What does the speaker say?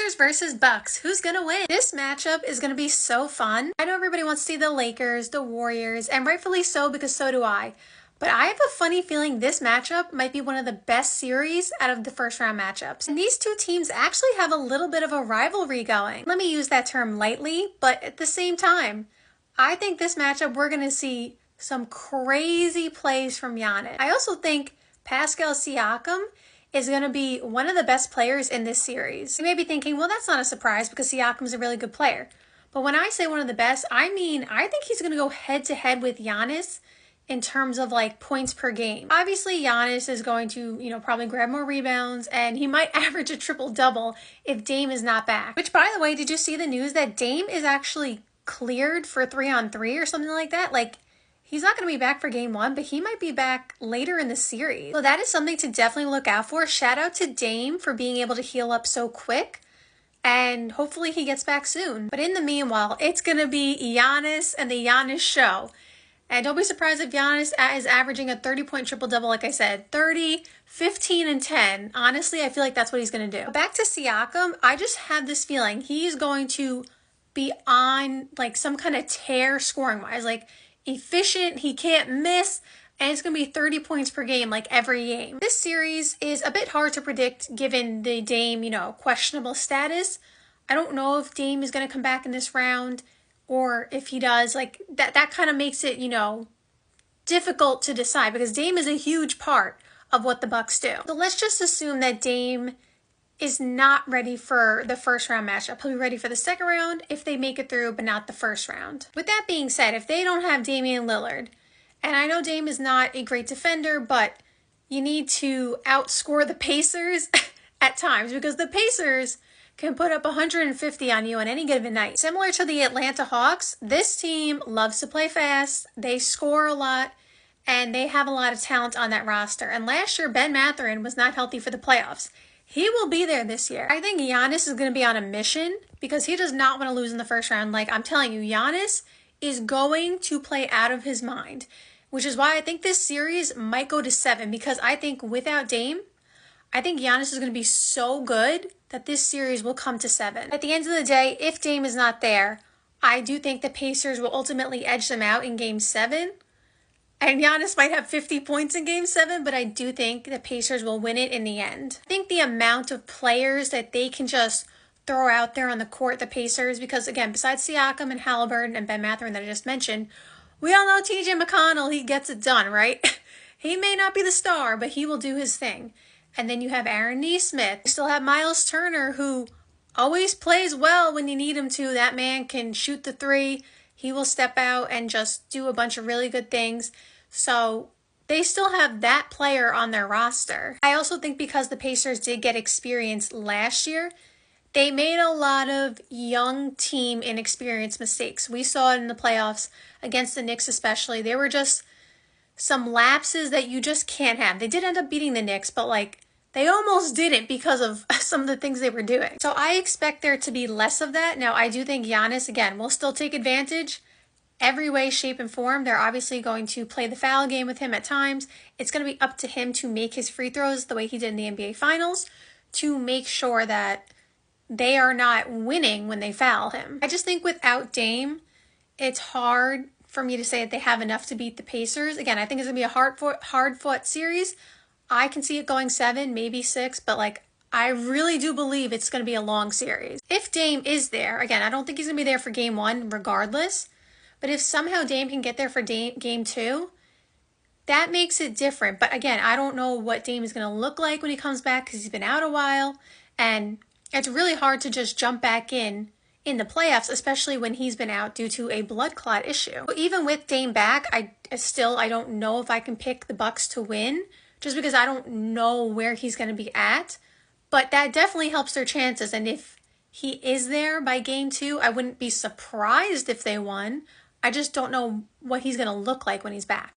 Pacers versus Bucks. Who's gonna win? This matchup is gonna be so fun. I know everybody wants to see the Lakers, the Warriors, and rightfully so because so do I. But I have a funny feeling this matchup might be one of the best series out of the first round matchups. And these two teams actually have a little bit of a rivalry going. Let me use that term lightly, but at the same time, I think this matchup we're gonna see some crazy plays from Giannis. I also think Pascal Siakam is going to be one of the best players in this series. You may be thinking, well, that's not a surprise because Siakam's a really good player. But when I say one of the best, I mean, I think he's going to go head to head with Giannis in terms of like points per game. Obviously, Giannis is going to, probably grab more rebounds and he might average a triple-double if Dame is not back. Which, by the way, did you see the news that Dame is actually cleared for 3-on-3 or something like that? Like, he's not going to be back for game 1, but he might be back later in the series. So that is something to definitely look out for. Shout out to Dame for being able to heal up so quick. And hopefully he gets back soon. But in the meanwhile, it's going to be Giannis and the Giannis show. And don't be surprised if Giannis is averaging a 30-point triple-double, like I said. 30, 15, and 10. Honestly, I feel like that's what he's going to do. Back to Siakam, I just have this feeling he's going to be on like some kind of tear scoring-wise. Like, efficient, he can't miss, and it's going to be 30 points per game like every game. This series is a bit hard to predict given the Dame, questionable status. I don't know if Dame is going to come back in this round, or if he does, like that kind of makes it, difficult to decide because Dame is a huge part of what the Bucks do. So let's just assume that Dame is not ready for the first round matchup. He'll be ready for the second round if they make it through, but not the first round. With that being said, if they don't have Damian Lillard, and I know Dame is not a great defender, but you need to outscore the Pacers at times because the Pacers can put up 150 on you on any given night. Similar to the Atlanta Hawks, this team loves to play fast, they score a lot, and they have a lot of talent on that roster. And last year, Ben Mathurin was not healthy for the playoffs. He will be there this year. I think Giannis is going to be on a mission because he does not want to lose in the first round. Like, I'm telling you, Giannis is going to play out of his mind, which is why I think this series might go to 7 because I think without Dame, I think Giannis is going to be so good that this series will come to 7. At the end of the day, if Dame is not there, I do think the Pacers will ultimately edge them out in Game 7. And Giannis might have 50 points in Game 7, but I do think the Pacers will win it in the end. I think the amount of players that they can just throw out there on the court, the Pacers, because again, besides Siakam and Halliburton and Ben Mathurin that I just mentioned, we all know TJ McConnell, he gets it done, right? He may not be the star, but he will do his thing. And then you have Aaron Nesmith. You still have Miles Turner, who always plays well when you need him to. That man can shoot the 3. He will step out and just do a bunch of really good things. So they still have that player on their roster. I also think because the Pacers did get experience last year, they made a lot of young team inexperienced mistakes. We saw it in the playoffs against the Knicks especially. There were just some lapses that you just can't have. They did end up beating the Knicks, but they almost didn't because of some of the things they were doing. So I expect there to be less of that. Now, I do think Giannis, again, will still take advantage every way, shape, and form. They're obviously going to play the foul game with him at times. It's going to be up to him to make his free throws the way he did in the NBA Finals to make sure that they are not winning when they foul him. I just think without Dame, it's hard for me to say that they have enough to beat the Pacers. Again, I think it's going to be a hard-fought series. I can see it going 7, maybe 6, but I really do believe it's going to be a long series. If Dame is there, again, I don't think he's going to be there for Game 1 regardless, but if somehow Dame can get there for Game 2, that makes it different. But again, I don't know what Dame is going to look like when he comes back because he's been out a while, and it's really hard to just jump back in the playoffs, especially when he's been out due to a blood clot issue. So even with Dame back, I don't know if I can pick the Bucks to win, just because I don't know where he's going to be at. But that definitely helps their chances. And if he is there by Game 2, I wouldn't be surprised if they won. I just don't know what he's going to look like when he's back.